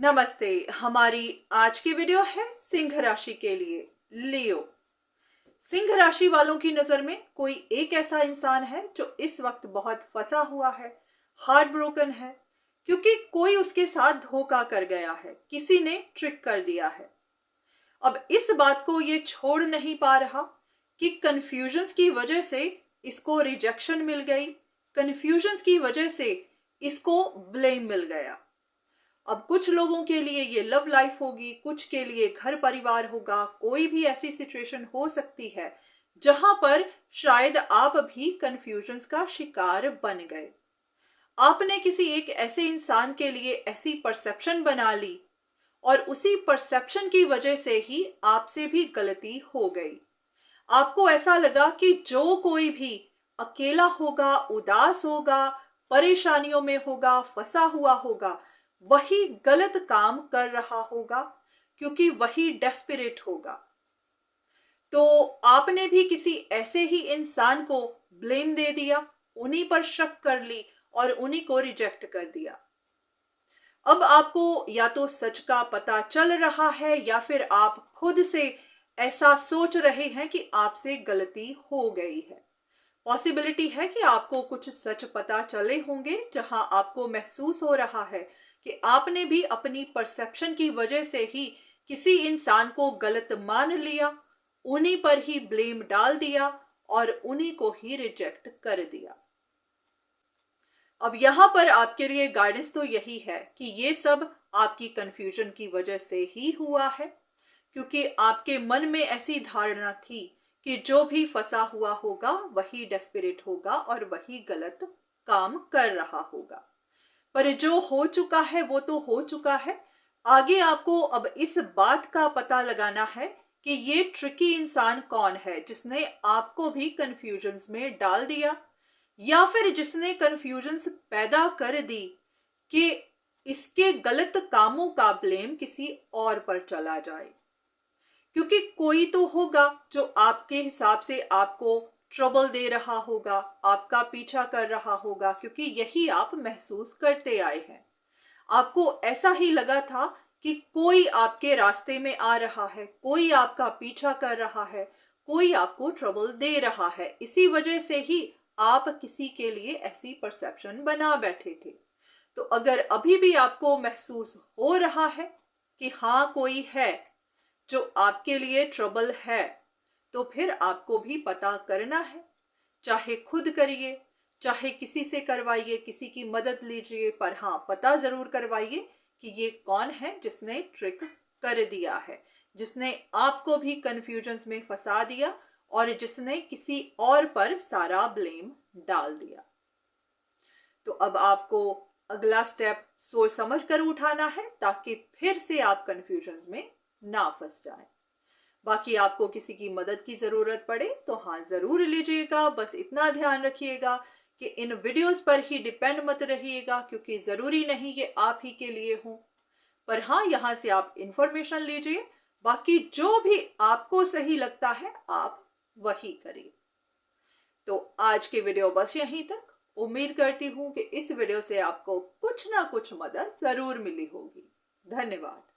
नमस्ते। हमारी आज की वीडियो है सिंह राशि के लिए, लियो। सिंह राशि वालों की नजर में कोई एक ऐसा इंसान है जो इस वक्त बहुत फंसा हुआ है, हार्ट ब्रोकन है, क्योंकि कोई उसके साथ धोखा कर गया है, किसी ने ट्रिक कर दिया है। अब इस बात को ये छोड़ नहीं पा रहा कि कंफ्यूजन्स की वजह से इसको रिजेक्शन मिल गई, कंफ्यूजन्स की वजह से इसको ब्लेम मिल गया। अब कुछ लोगों के लिए ये लव लाइफ होगी, कुछ के लिए घर परिवार होगा, कोई भी ऐसी सिचुएशन हो सकती है जहां पर शायद आप भी कंफ्यूजन्स का शिकार बन गए। आपने किसी एक ऐसे इंसान के लिए ऐसी परसेप्शन बना ली और उसी परसेप्शन की वजह से ही आपसे भी गलती हो गई। आपको ऐसा लगा कि जो कोई भी अकेला होगा, उदास होगा, परेशानियों में होगा, फंसा हुआ होगा, वही गलत काम कर रहा होगा, क्योंकि वही डेस्परेट होगा। तो आपने भी किसी ऐसे ही इंसान को ब्लेम दे दिया, उन्हीं पर शक कर ली और उन्हीं को रिजेक्ट कर दिया। अब आपको या तो सच का पता चल रहा है या फिर आप खुद से ऐसा सोच रहे हैं कि आपसे गलती हो गई है। पॉसिबिलिटी है कि आपको कुछ सच पता चले होंगे जहां आपको महसूस हो रहा है कि आपने भी अपनी परसेप्शन की वजह से ही किसी इंसान को गलत मान लिया, उन्हीं पर ही ब्लेम डाल दिया और उन्हीं को ही रिजेक्ट कर दिया। अब यहां पर आपके लिए गाइडेंस तो यही है कि ये सब आपकी कंफ्यूजन की वजह से ही हुआ है, क्योंकि आपके मन में ऐसी धारणा थी कि जो भी फंसा हुआ होगा वही डेस्परेट होगा और वही गलत काम कर रहा होगा। पर जो हो चुका है वो तो हो चुका है। आगे आपको अब इस बात का पता लगाना है कि ये ट्रिकी इंसान कौन है जिसने आपको भी कंफ्यूजन्स में डाल दिया, या फिर जिसने कंफ्यूजन्स पैदा कर दी कि इसके गलत कामों का ब्लेम किसी और पर चला जाए। क्योंकि कोई तो होगा जो आपके हिसाब से आपको ट्रबल दे रहा होगा, आपका पीछा कर रहा होगा, क्योंकि यही आप महसूस करते आए हैं। आपको ऐसा ही लगा था कि कोई आपके रास्ते में आ रहा है, कोई आपका पीछा कर रहा है, कोई आपको ट्रबल दे रहा है। इसी वजह से ही आप किसी के लिए ऐसी परसेप्शन बना बैठे थे। तो अगर अभी भी आपको महसूस हो रहा है कि हाँ कोई है जो आपके लिए ट्रबल है, तो फिर आपको भी पता करना है। चाहे खुद करिए, चाहे किसी से करवाइए, किसी की मदद लीजिए, पर हाँ पता जरूर करवाइए कि ये कौन है जिसने ट्रिक कर दिया है, जिसने आपको भी कंफ्यूजन्स में फंसा दिया और जिसने किसी और पर सारा ब्लेम डाल दिया। तो अब आपको अगला स्टेप सोच समझ कर उठाना है ताकि फिर से आप कंफ्यूजन्स में ना फंस जाएं। बाकी आपको किसी की मदद की जरूरत पड़े तो हाँ जरूर लीजिएगा। बस इतना ध्यान रखिएगा कि इन वीडियोस पर ही डिपेंड मत रहिएगा, क्योंकि जरूरी नहीं ये आप ही के लिए हो। पर हाँ यहाँ से आप इंफॉर्मेशन लीजिए, बाकी जो भी आपको सही लगता है आप वही करिए। तो आज की वीडियो बस यहीं तक। उम्मीद करती हूँ कि इस वीडियो से आपको कुछ ना कुछ मदद जरूर मिली होगी। धन्यवाद।